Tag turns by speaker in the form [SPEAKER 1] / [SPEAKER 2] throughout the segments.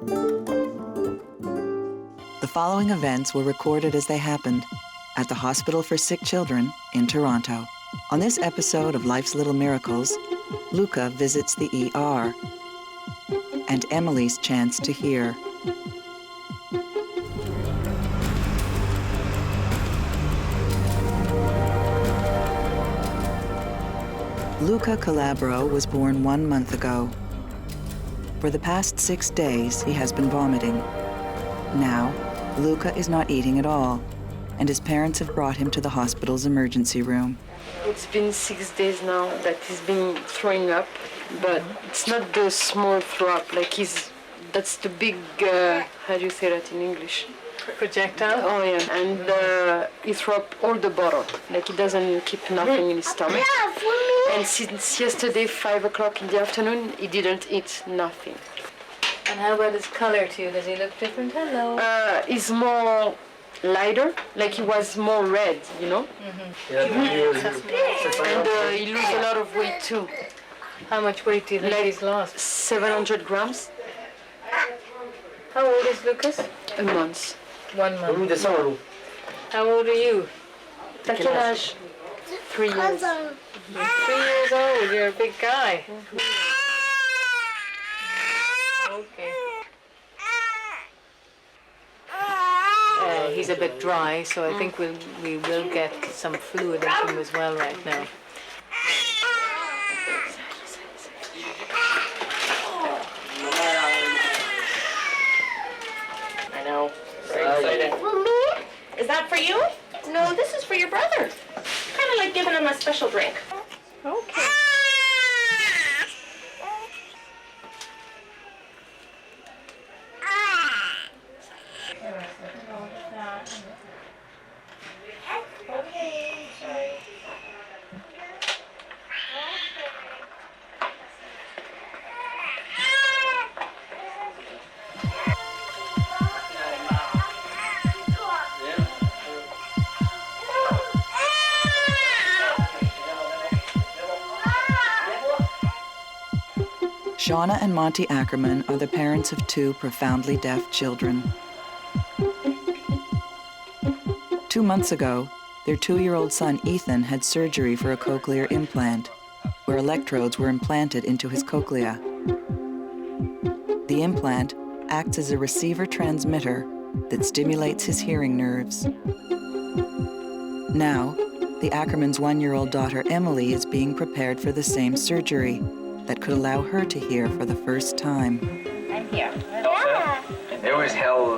[SPEAKER 1] The following events were recorded as they happened at the Hospital for Sick Children in Toronto. On this episode of Life's Little Miracles, Luca visits the ER and Emily's chance to hear. Luca Calabro was born 1 month ago. For the past 6 days, he has been vomiting. Now, Luca is not eating at all, and his parents have brought him to the hospital's emergency room.
[SPEAKER 2] It's been 6 days now that he's been throwing up, but it's not the small throw up, like that's the big, how do you say that in English?
[SPEAKER 3] Projectile?
[SPEAKER 2] Oh yeah, and he throw up all the bottle, like he doesn't keep nothing in his stomach. And since yesterday, 5 o'clock in the afternoon, he didn't eat nothing.
[SPEAKER 3] And how about his color too? Does he look different? Hello.
[SPEAKER 2] He's more lighter, like he was more red, you know?
[SPEAKER 3] Mm-hmm.
[SPEAKER 2] And he lose a lot of weight too.
[SPEAKER 3] How much weight do you think
[SPEAKER 2] Like
[SPEAKER 3] he's lost?
[SPEAKER 2] 700 grams.
[SPEAKER 3] How old is Lucas?
[SPEAKER 2] A month.
[SPEAKER 3] 1 month. How old are you?
[SPEAKER 2] T'as quel âge? 3 years.
[SPEAKER 3] You're 3 years old. You're a big guy. Okay. He's a bit dry, so I think we will get some fluid into him as well right now.
[SPEAKER 4] I know. Very excited. For me? Is that for you? No, this is for your brother. Kind of like giving him a special drink.
[SPEAKER 3] Okay.
[SPEAKER 1] Shauna and Monty Ackerman are the parents of 2 profoundly deaf children. 2 months ago, their 2-year-old son Ethan had surgery for a cochlear implant, where electrodes were implanted into his cochlea. The implant acts as a receiver transmitter that stimulates his hearing nerves. Now, the Ackermans' 1-year-old daughter Emily is being prepared for the same surgery that could allow her to hear for the first time.
[SPEAKER 4] I'm here.
[SPEAKER 5] Yeah. There was hell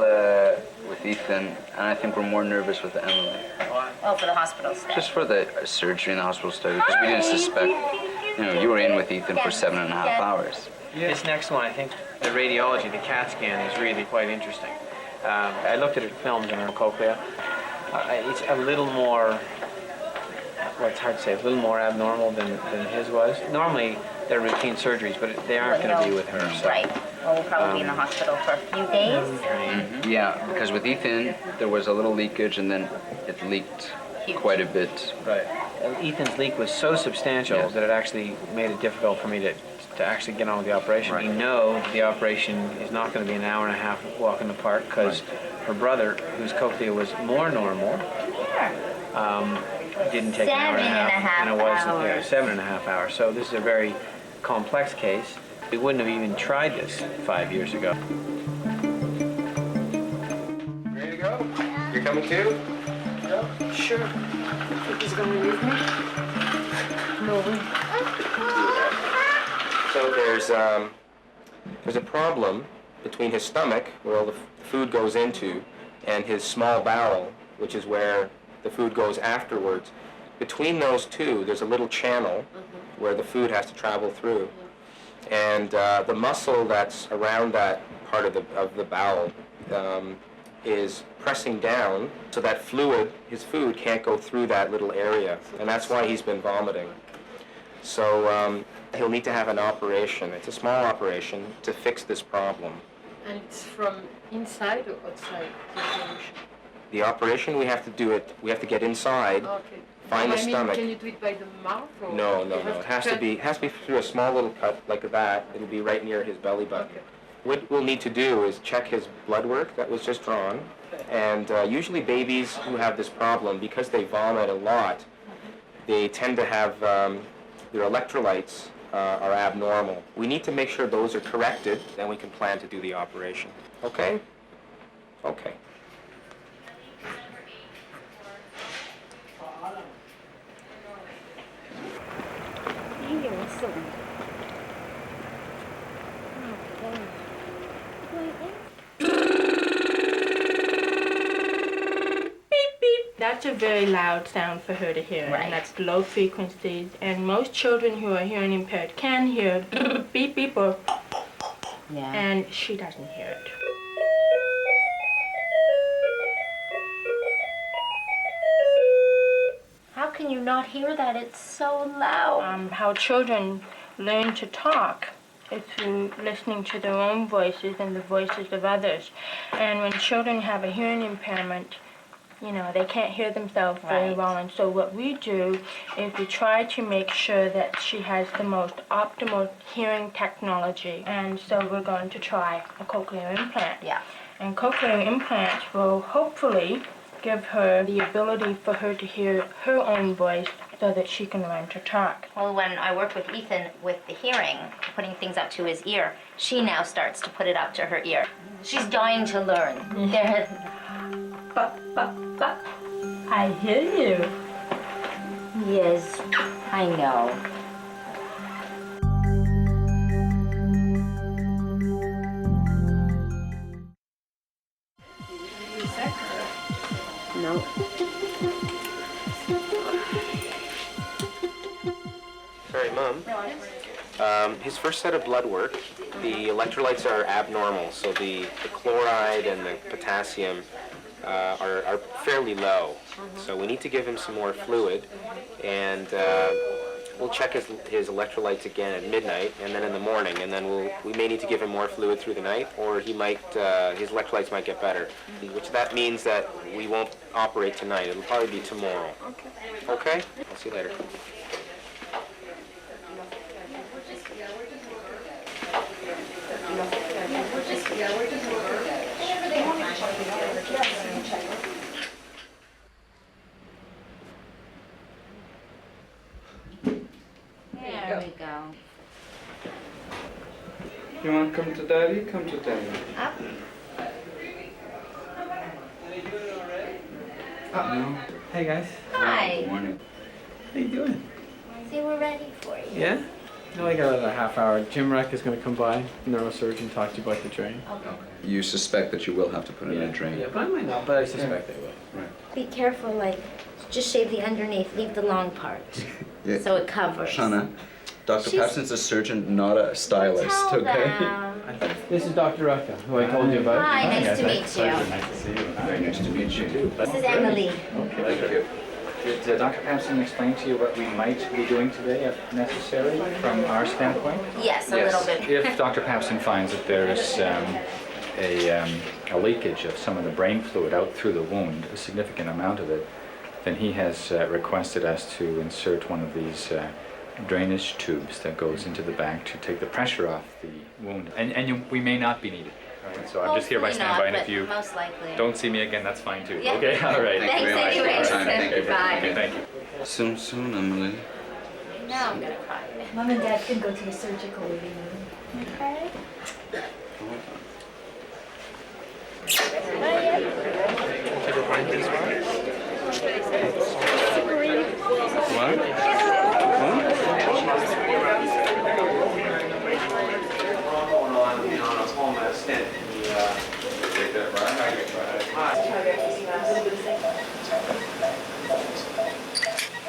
[SPEAKER 5] with Ethan, and I think we're more nervous with Emily.
[SPEAKER 4] Well, for the hospital stay.
[SPEAKER 5] Just for the surgery in the hospital study, because we didn't suspect, you were in with Ethan for 7.5 hours.
[SPEAKER 6] This next one, I think the radiology, the CAT scan is really quite interesting. I looked at films in her cochlea. It's a little more, well, it's hard to say, a little more abnormal than his was. Normally, they're routine surgeries, but they aren't going to be with her. So.
[SPEAKER 4] Right. Well, we'll probably be in the hospital for a few days.
[SPEAKER 5] Mm-hmm. Yeah, because with Ethan, there was a little leakage, and then it leaked quite a bit.
[SPEAKER 6] Right. Ethan's leak was so substantial that it actually made it difficult for me to actually get on with the operation. Right. We know the operation is not going to be an hour and a half walk in the park, because her brother, whose cochlea was more normal, didn't take an hour and a half, and it was 7.5 hours. So this is a very complex case. We wouldn't have even tried this 5 years ago.
[SPEAKER 7] Ready to go? You're coming too?
[SPEAKER 2] Yeah, sure. Think he's gonna leave me? No.
[SPEAKER 7] So there's a problem between his stomach, where all the food goes into, and his small bowel, which is where the food goes afterwards. Between those two, there's a little channel where the food has to travel through. And the muscle that's around that part of the bowel is pressing down, so that fluid, his food, can't go through that little area. And that's why he's been vomiting. So he'll need to have an operation. It's a small operation to fix this problem.
[SPEAKER 2] And it's from inside or outside the operation?
[SPEAKER 7] The operation, we have to get inside,
[SPEAKER 2] Okay.
[SPEAKER 7] find the
[SPEAKER 2] I mean,
[SPEAKER 7] stomach.
[SPEAKER 2] Can you do it by the mouth? Or
[SPEAKER 7] No. It has to be through a small little cut like that. It'll be right near his belly button.
[SPEAKER 2] Okay.
[SPEAKER 7] What we'll need to do is check his blood work that was just drawn. And usually babies who have this problem, because they vomit a lot, they tend to have their electrolytes are abnormal. We need to make sure those are corrected, then we can plan to do the operation. Okay? Okay.
[SPEAKER 4] That's a very loud sound for her to hear, and that's low frequencies. And most children who are hearing impaired can hear beep beep or and she doesn't hear it.
[SPEAKER 8] How can you not hear that? It's so loud.
[SPEAKER 4] How children learn to talk is through listening to their own voices and the voices of others. And when children have a hearing impairment, you know, they can't hear themselves very well. And so what we do is we try to make sure that she has the most optimal hearing technology. And so we're going to try a cochlear implant.
[SPEAKER 8] Yeah.
[SPEAKER 4] And cochlear implants will hopefully give her the ability for her to hear her own voice so that she can learn to talk.
[SPEAKER 8] Well, when I work with Ethan with the hearing, putting things up to his ear, she now starts to put it up to her ear. She's dying to learn.
[SPEAKER 4] I hear you.
[SPEAKER 8] Yes, I know.
[SPEAKER 2] No.
[SPEAKER 7] Sorry, Mom. His first set of blood work, the electrolytes are abnormal, so the chloride and the potassium are fairly low. So we need to give him some more fluid, and we'll check his electrolytes again at midnight, and then in the morning, and then we may need to give him more fluid through the night, or he might his electrolytes might get better, which that means that we won't operate tonight. It'll probably be tomorrow. Okay. Okay? I'll see you later.
[SPEAKER 8] There we go.
[SPEAKER 9] You want to come to Daddy? Come to Daddy.
[SPEAKER 8] Up.
[SPEAKER 9] No. Hey guys.
[SPEAKER 8] Hi.
[SPEAKER 5] Good morning.
[SPEAKER 9] How you doing?
[SPEAKER 8] See, we're ready for you.
[SPEAKER 9] Yeah? No, I got another half hour. Jim Reck is going to come by, neurosurgeon, talk to you about the drain.
[SPEAKER 5] You suspect that you will have to put in a drain?
[SPEAKER 9] Yeah, but I might not, but I suspect I will.
[SPEAKER 5] Right.
[SPEAKER 8] Be careful, like, just shave the underneath, leave the long part.
[SPEAKER 5] Yeah.
[SPEAKER 8] So it covers.
[SPEAKER 5] Shana, Dr.
[SPEAKER 8] She's-
[SPEAKER 5] Patterson's a surgeon, not a stylist,
[SPEAKER 8] Tell
[SPEAKER 5] okay?
[SPEAKER 8] them.
[SPEAKER 9] This is Dr. Rucka, who I told you about.
[SPEAKER 8] Hi, nice to meet you.
[SPEAKER 9] Nice to see you.
[SPEAKER 5] Very nice to meet you too.
[SPEAKER 8] This is Emily.
[SPEAKER 5] Thank you.
[SPEAKER 10] Did Dr. Patterson explain to you what we might be doing today, if necessary, from our standpoint?
[SPEAKER 8] Yes, a little bit.
[SPEAKER 10] If Dr. Patterson finds that there is a leakage of some of the brain fluid out through the wound, a significant amount of it, then he has requested us to insert one of these drainage tubes that goes into the back to take the pressure off the wound. And we may not be needed. Right, so I'm just here by
[SPEAKER 8] Hopefully
[SPEAKER 10] standby,
[SPEAKER 8] not,
[SPEAKER 10] and if you
[SPEAKER 8] but most likely.
[SPEAKER 10] don't see me again, that's fine too.
[SPEAKER 8] Yeah.
[SPEAKER 10] Okay, all right.
[SPEAKER 5] Thank you very much
[SPEAKER 8] Thanks
[SPEAKER 5] for your
[SPEAKER 8] anyways.
[SPEAKER 5] time. Thank you.
[SPEAKER 8] Bye.
[SPEAKER 10] Okay, thank you.
[SPEAKER 5] Soon, soon, Emily.
[SPEAKER 8] Now I'm gonna cry.
[SPEAKER 11] Mom and Dad can go to the surgical waiting room.
[SPEAKER 8] Okay.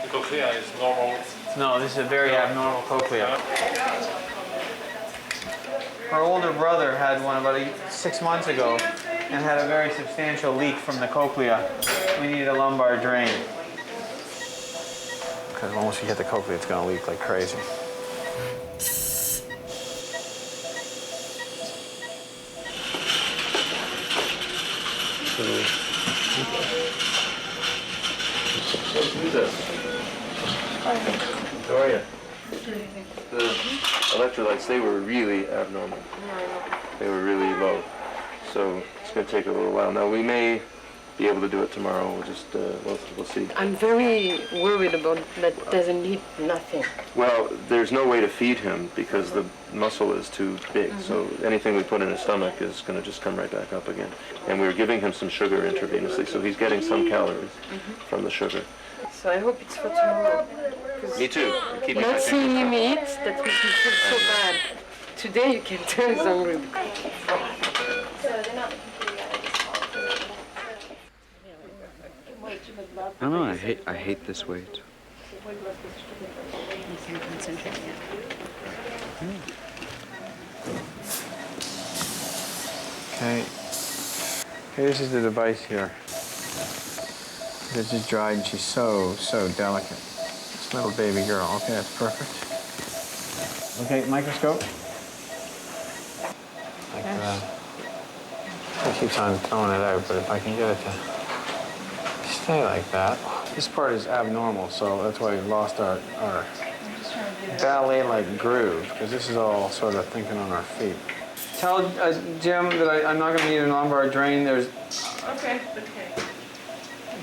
[SPEAKER 6] The cochlea is normal.
[SPEAKER 9] No, this is a very abnormal cochlea. Her older brother had one about 6 months ago and had a very substantial leak from the cochlea. We needed a lumbar drain. Because once you hit the cochlea, it's going to leak like crazy.
[SPEAKER 5] Who's this? How are you?
[SPEAKER 7] The electrolytes, they were really abnormal. They were really low. So it's going to take a little while. Now we may be able to do it tomorrow. We'll just, we'll see.
[SPEAKER 2] I'm very worried about that doesn't eat nothing.
[SPEAKER 7] Well, there's no way to feed him because the muscle is too big. So anything we put in his stomach is going to just come right back up again. And we're giving him some sugar intravenously, so he's getting some calories from the sugar.
[SPEAKER 2] So I hope it's for tomorrow.
[SPEAKER 7] Me too.
[SPEAKER 2] Not seeing him eat, that makes me feel so bad. Today you can tell he's hungry.
[SPEAKER 5] I don't know, I hate this weight.
[SPEAKER 9] Okay. Okay, this is the device here. This is dried and she's so delicate. This little baby girl. Okay, that's perfect. Okay, microscope. Like that. It keeps on throwing it out, but if I can get it to stay like that. This part is abnormal, so that's why we lost our ballet-like groove, because this is all sort of thinking on our feet. Tell Jim that I'm not going to need a lumbar drain. There's.
[SPEAKER 4] Okay.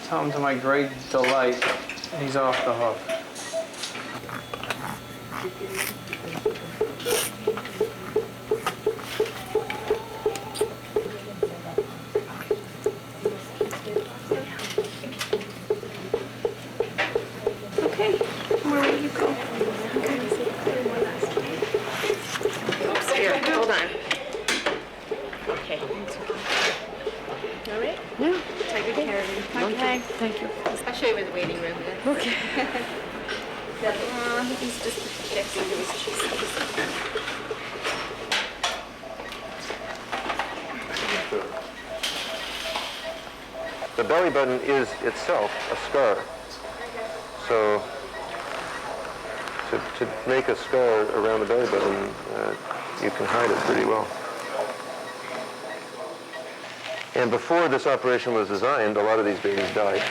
[SPEAKER 9] Tell him to my great delight, he's off the hook.
[SPEAKER 4] Okay, where will you go?
[SPEAKER 2] Oops, here, hold on.
[SPEAKER 4] Okay. All right?
[SPEAKER 2] Yeah.
[SPEAKER 8] Take good care of you.
[SPEAKER 2] Okay, thank you.
[SPEAKER 8] I'll show you where the waiting room is.
[SPEAKER 2] Okay.
[SPEAKER 8] He's just fixing his
[SPEAKER 7] The belly button is itself a scar. So to make a scar around the belly button, you can hide it pretty well. And before this operation was designed, a lot of these babies died.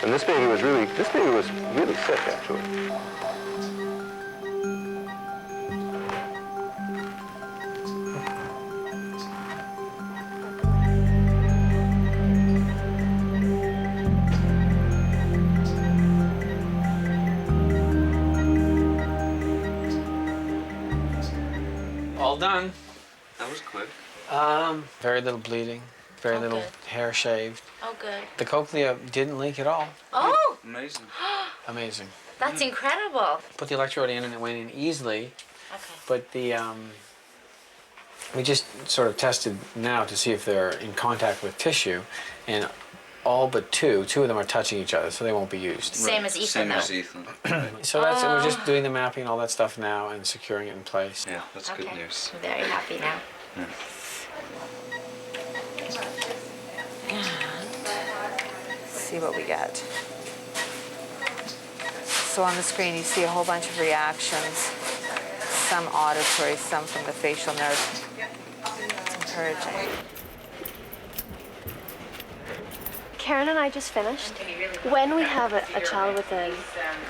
[SPEAKER 7] And this baby was really sick, actually.
[SPEAKER 9] All done.
[SPEAKER 5] That was quick.
[SPEAKER 9] Very little bleeding, very little
[SPEAKER 8] good.
[SPEAKER 9] hair shaved.
[SPEAKER 8] Oh, good.
[SPEAKER 9] The cochlea didn't leak at all.
[SPEAKER 8] Oh,
[SPEAKER 5] Amazing.
[SPEAKER 9] Amazing.
[SPEAKER 8] that's incredible.
[SPEAKER 9] Put the electrode in and it went in easily,
[SPEAKER 8] Okay.
[SPEAKER 9] but the we just sort of tested now to see if they're in contact with tissue, and all but two of them are touching each other, so they won't be used.
[SPEAKER 8] Same as Ethan, though.
[SPEAKER 5] Ethan.
[SPEAKER 9] So that's we're just doing the mapping and all that stuff now and securing it in place.
[SPEAKER 5] Yeah, that's good
[SPEAKER 8] Okay.
[SPEAKER 5] news.
[SPEAKER 8] I'm very happy now.
[SPEAKER 5] Yeah.
[SPEAKER 12] See what we get. So on the screen you see a whole bunch of reactions, some auditory, some from the facial nerve. It's encouraging.
[SPEAKER 13] Karen and I just finished. When we have a child with a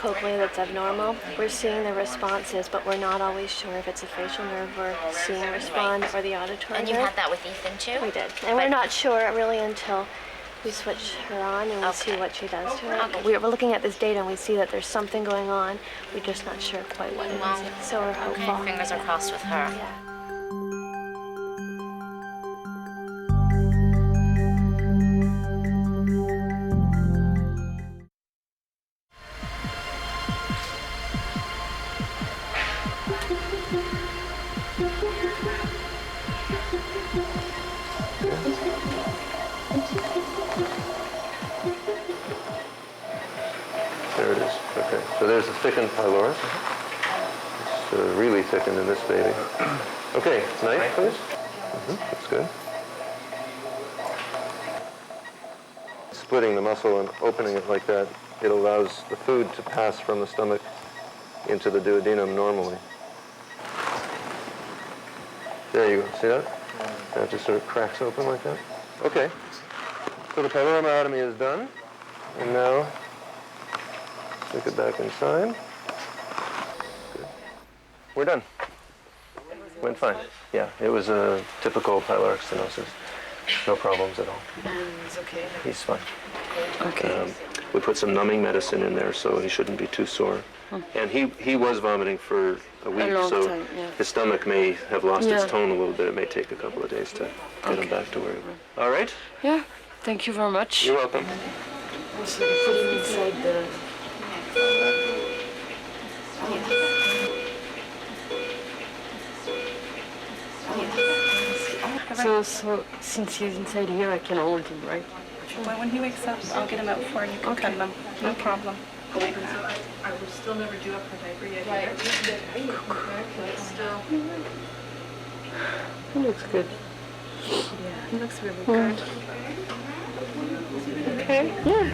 [SPEAKER 13] cochlea that's abnormal, we're seeing the responses, but we're not always sure if it's a facial nerve we're seeing respond or the auditory
[SPEAKER 8] And you
[SPEAKER 13] nerve.
[SPEAKER 8] had that with Ethan, too?
[SPEAKER 13] We did. And we're not sure really until we switch her on and we see
[SPEAKER 8] Okay.
[SPEAKER 13] what she does to it.
[SPEAKER 8] Okay.
[SPEAKER 13] We're looking at this data and we see that there's something going on. We're just not sure quite what it
[SPEAKER 8] Well,
[SPEAKER 13] is. So we're hopeful.
[SPEAKER 8] Okay, fingers are crossed with her.
[SPEAKER 13] Yeah.
[SPEAKER 7] There it is. Okay, so there's the thickened pylorus. It's really thickened in this baby. Okay, knife, please. That's good. Splitting the muscle and opening it like that, it allows the food to pass from the stomach into the duodenum normally. There you go. See that? That just sort of cracks open like that. Okay. So the pyloromyotomy is done. And now stick it back inside.
[SPEAKER 14] We're done. Went fine. Yeah, it was a typical pyloric stenosis. No problems at all.
[SPEAKER 2] He's okay.
[SPEAKER 14] He's fine.
[SPEAKER 2] Okay.
[SPEAKER 14] We put some numbing medicine in there so he shouldn't be too sore. And he was vomiting for a week,
[SPEAKER 2] long
[SPEAKER 14] so
[SPEAKER 2] time, yeah.
[SPEAKER 14] his stomach may have lost its
[SPEAKER 2] Yeah.
[SPEAKER 14] tone a little bit. It may take a couple of days to get him back to where he was. All right?
[SPEAKER 2] Yeah. Thank you very much.
[SPEAKER 14] You're welcome.
[SPEAKER 2] Also, put him inside the. So since he's inside here, I can hold him, right?
[SPEAKER 15] Well, when he wakes up, I'll get him out for and you can cut him. No problem.
[SPEAKER 16] I will still never do up her diaper yet.
[SPEAKER 2] Right.
[SPEAKER 16] Still.
[SPEAKER 2] He looks good.
[SPEAKER 15] Yeah, he looks really good.
[SPEAKER 2] Okay. Yeah.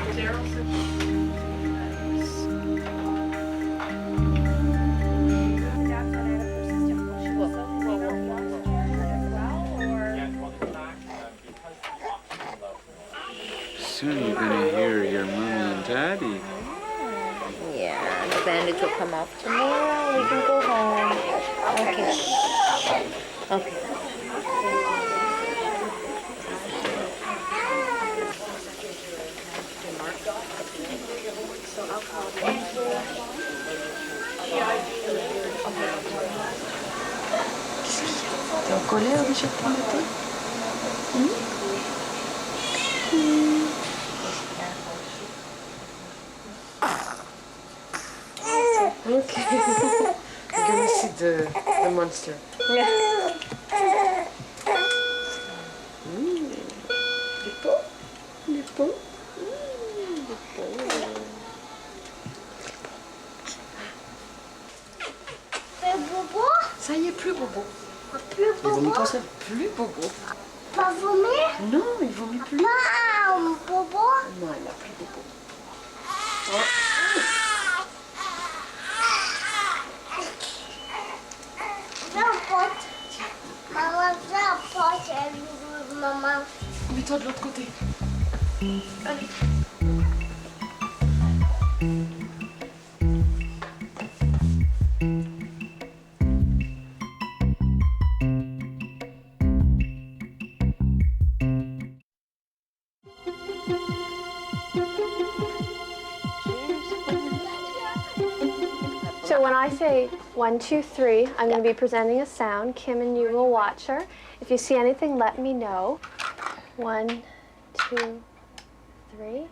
[SPEAKER 9] Soon you're gonna hear your mommy and daddy.
[SPEAKER 8] Yeah, the bandage will come off tomorrow. We can go home. Okay. Okay.
[SPEAKER 2] T'es en colère déjà pour le matin? Okay. You're gonna see the monster. Les peaux.
[SPEAKER 17] Bobo?
[SPEAKER 2] Ça y est, plus bobo.
[SPEAKER 17] Plus
[SPEAKER 2] Il vomit
[SPEAKER 17] bobo?
[SPEAKER 2] pas ça. Plus bobo.
[SPEAKER 17] Pas vomir?
[SPEAKER 2] Non, il vomit plus.
[SPEAKER 17] Pas bobo?
[SPEAKER 2] Non, il a plus bobo.
[SPEAKER 17] Viens, pote. Maman, viens, pote. Maman.
[SPEAKER 2] Mets-toi de l'autre côté. Allez.
[SPEAKER 13] So when I say 1, 2, 3, I'm going to be presenting a sound. Kim and you will watch her. If you see anything, let me know. 1, 2, 3.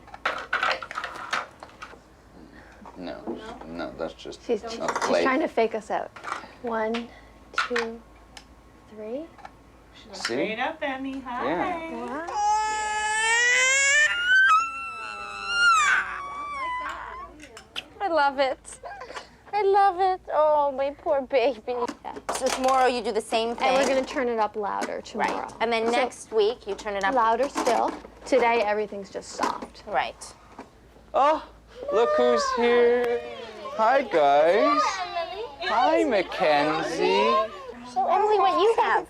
[SPEAKER 5] No, that's just
[SPEAKER 13] She's trying to fake us out. 1, 2, 3.
[SPEAKER 5] See?
[SPEAKER 15] Straight up, Emmy. Hi.
[SPEAKER 5] Yeah.
[SPEAKER 13] Wow. I love it. I love it. Oh, my poor baby.
[SPEAKER 8] Yeah. So tomorrow you do the same thing.
[SPEAKER 13] And we're going to turn it up louder tomorrow.
[SPEAKER 8] Right. And then next week you turn it up
[SPEAKER 13] louder still. Today everything's just soft.
[SPEAKER 8] Right.
[SPEAKER 9] Oh, look who's here. Hi, guys. Hi, Mackenzie.
[SPEAKER 8] So Emily, what you have?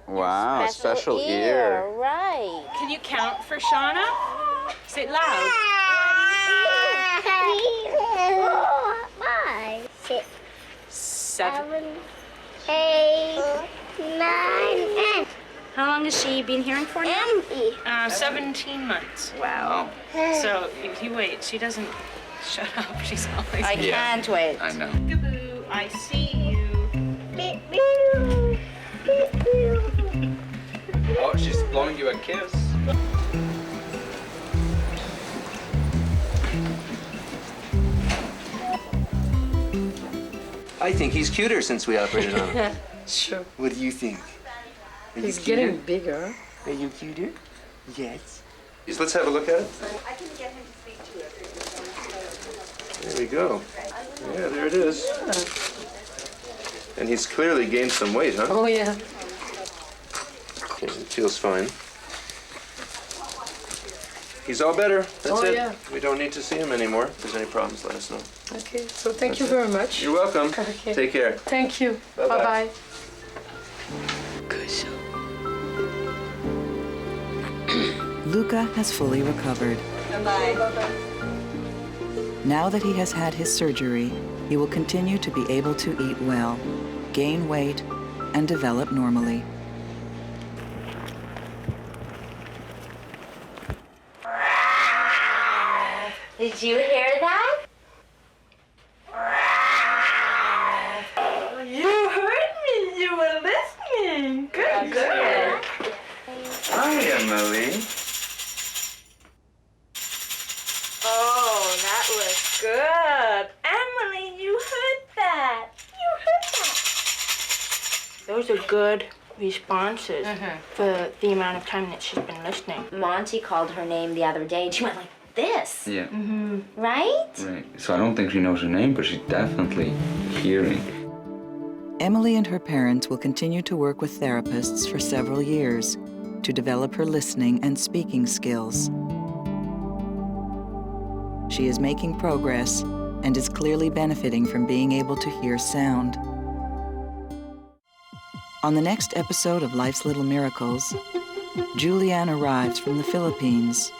[SPEAKER 9] Wow, special ear.
[SPEAKER 8] Right.
[SPEAKER 15] Can you count for Shauna? Say it loud.
[SPEAKER 17] 5, 6,
[SPEAKER 15] 7,
[SPEAKER 17] 8, 9,
[SPEAKER 15] How long has she been hearing for now? 17 months. Wow. So if you wait, she doesn't shut up. She's always.
[SPEAKER 8] I can't wait.
[SPEAKER 5] I know.
[SPEAKER 15] Peekaboo, I see you.
[SPEAKER 5] Oh, she's blowing you a kiss.
[SPEAKER 7] I think he's cuter since we operated on him.
[SPEAKER 2] Sure.
[SPEAKER 7] What do you think?
[SPEAKER 2] He's getting bigger.
[SPEAKER 7] Are you cuter? Yes. Let's have a look at it.
[SPEAKER 17] I can get him to speak to you.
[SPEAKER 14] There we go. Yeah, there it is. And he's clearly gained some weight, huh?
[SPEAKER 2] Oh, yeah.
[SPEAKER 14] Okay, it feels fine. He's all better. That's it.
[SPEAKER 2] Yeah.
[SPEAKER 14] We don't need to see him anymore. If there's any problems, let us know.
[SPEAKER 2] Okay, so thank you very much.
[SPEAKER 14] You're welcome.
[SPEAKER 2] Okay.
[SPEAKER 14] Take care.
[SPEAKER 2] Thank you.
[SPEAKER 14] Bye-bye.
[SPEAKER 2] Bye-bye.
[SPEAKER 1] Luca has fully recovered.
[SPEAKER 15] Bye.
[SPEAKER 1] Now that he has had his surgery, he will continue to be able to eat well, gain weight, and develop normally.
[SPEAKER 8] Did you hear that?
[SPEAKER 4] You heard me. You were listening. Good girl.
[SPEAKER 5] Hi, Emily.
[SPEAKER 4] Oh, that was good. Emily, you heard that. You heard that. Those are good responses for the amount of time that she's been listening.
[SPEAKER 8] Monty called her name the other day and she went like this.
[SPEAKER 5] Yeah.
[SPEAKER 8] Right?
[SPEAKER 5] Right. So I don't think she knows her name, but she's definitely hearing.
[SPEAKER 1] Emily and her parents will continue to work with therapists for several years to develop her listening and speaking skills. She is making progress and is clearly benefiting from being able to hear sound. On the next episode of Life's Little Miracles, Julianne arrives from the Philippines